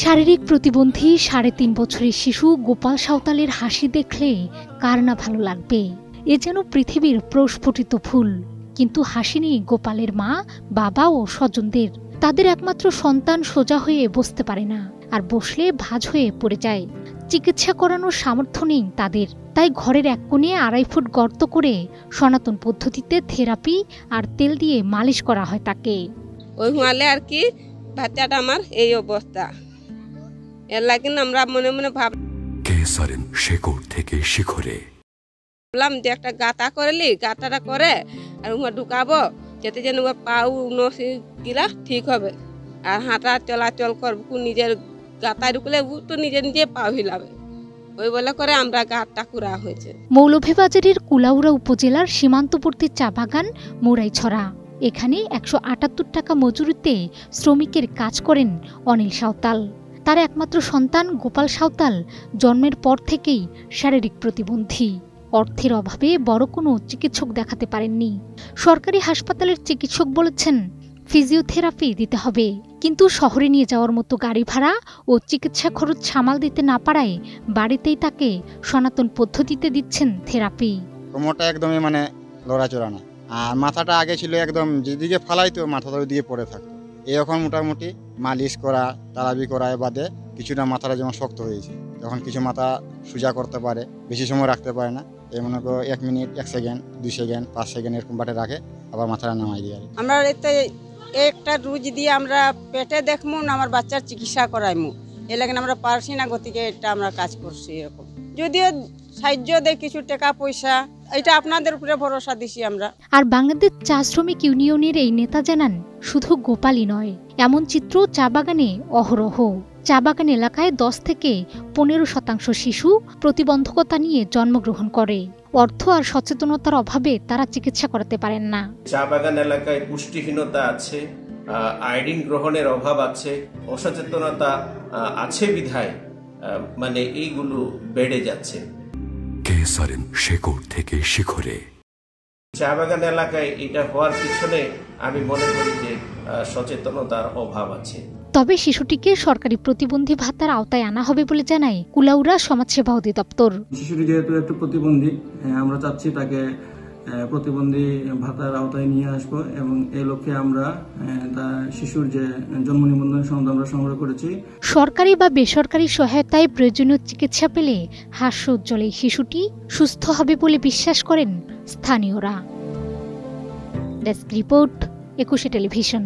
শারীরিক প্রতিবন্ধী ৩.৫ বছরের শিশু গোপাল সাঁওতালের হাসি দেখলে কার না ভালো লাগবে। এ যেন পৃথিবীর প্রস্ফুটিত ফুল। কিন্তু হাসি নেই গোপালের মা, বাবা ও স্বজনদের। তাদের একমাত্র সন্তান সোজা হয়ে বসতে পারে না, আর বসলে ভাঁজ হয়ে পড়ে যায়। চিকিৎসা করানোর সামর্থ্য নেই তাদের, তাই ঘরের এক কোণে ২.৫ ফুট গর্ত করে সনাতন পদ্ধতিতে থেরাপি আর তেল দিয়ে মালিশ করা হয় তাকে। ওই হুয়ালে আর কি বাচ্চাটা আমার এই অবস্থা, এর লাগে আমরা মনে মনে ভাবলাম শেকড় থেকে শিখরে যে একটা গাতা করলি, গাতাটা করে আর উহা ঢুকাবো, যাতে যেন পাউ নসি গিলা ঠিক হবে, আর হাঁটা চলাচল করবো। নিজের গাতায় ঢুকলে তো নিজে নিজে পাও হিলাবে, ওই বলে করে আমরা গাতটা করা হয়েছে। মৌলভীবাজারের কুলাউড়া উপজেলার সীমান্তবর্তী চা বাগান মোরাইছড়া। এখানে ১৭৮ টাকা মজুরিতে শ্রমিকের কাজ করেন অনিল সাঁওতাল। তার একমাত্র সন্তান গোপাল সাঁওতাল জন্মের পর থেকেই শারীরিক প্রতিবন্ধী। অর্থের অভাবে বড় কোনো চিকিৎসক দেখাতে পারেননি। সরকারি হাসপাতালের চিকিৎসক বলেছেন ফিজিওথেরাপি দিতে হবে, কিন্তু শহরে নিয়ে যাওয়ার মতো গাড়ি ভাড়া ও চিকিৎসা খরচ সামাল দিতে না পারায় বাড়িতেই তাকে সনাতন পদ্ধতিতে দিচ্ছেন থেরাপি। কোমরটা একদমই লড়াচড়া না, আর মাথাটা আগে ছিল একদম যেদিকে ফালাইতো মাথাটা ওই দিকে পড়ে থাকতো। এখন মোটামুটি মালিশ করা, তারাবি করা বাদে কিছুটা মাথাটা যেমন শক্ত হয়েছে, তখন কিছু মাথা সোজা করতে পারে, বেশি সময় রাখতে পারে না। এই মনে করো 1 মিনিট, 1 সেকেন্ড, 2 সেকেন্ড, 5 সেকেন্ড এরকম বাটে রাখে, আবার মাথাটা নামাই দিয়ে। আমরা এতে একটা রুজ দিয়ে আমরা পেটে দেখমু না আমার বাচ্চার চিকিৎসা করাইমু, এর লাগে আমরা পারছি না গতিকে এটা আমরা কাজ করছি। এরকম যদিও সাহায্য দেয় কিছু টাকা পয়সা, এটা আপনাদের উপরে ভরসা দিছি আমরা। আর বাংলাদেশ চা শ্রমিক ইউনিয়নের এই নেতা জানান শুধু গোপালই নয়, এমন চিত্র চা বাগানে অহরহ। চা বাগান এলাকায় 10 থেকে 15% শিশু প্রতিবন্ধকতা নিয়ে জন্মগ্রহণ করে। অর্থ আর সচেতনতার অভাবে তারা চিকিৎসা করাতে পারেন না। চা বাগান এলাকায় পুষ্টিহীনতা আছে, আয়োডিন গ্রহণের অভাব আছে, অসচেতনতা আছে বিধায় এইগুলো বেড়ে যাচ্ছে। শেকড় থেকে শিখরে চা বাগান এলাকায় এটা হওয়ার পিছনে আমি মনে করি যে সচেতনতার অভাব আছে। তবে শিশুটিকে সরকারি প্রতিবন্ধী ভাতার আওতায় আনা হবে বলে জানায় কুলাউড়া সমাজসেবা অধিদপ্তর। শিশুটি যেহেতু একটু প্রতিবন্ধী, আমরা চাচ্ছি তাকে প্রতিবন্ধী ভাতার আওতায় নিয়ে আসবো, এবং এই লক্ষ্যে আমরা শিশুর যে জন্ম নিবন্ধন সনদ আমরা সংগ্রহ করেছি। সরকারি বা বেসরকারি সহায়তায় প্রয়োজনীয় চিকিৎসা পেলে হাস্য উজ্জ্বল এই শিশুটি সুস্থ হবে বলে বিশ্বাস করেন স্থানীয়রা। Desk report, ২১ television.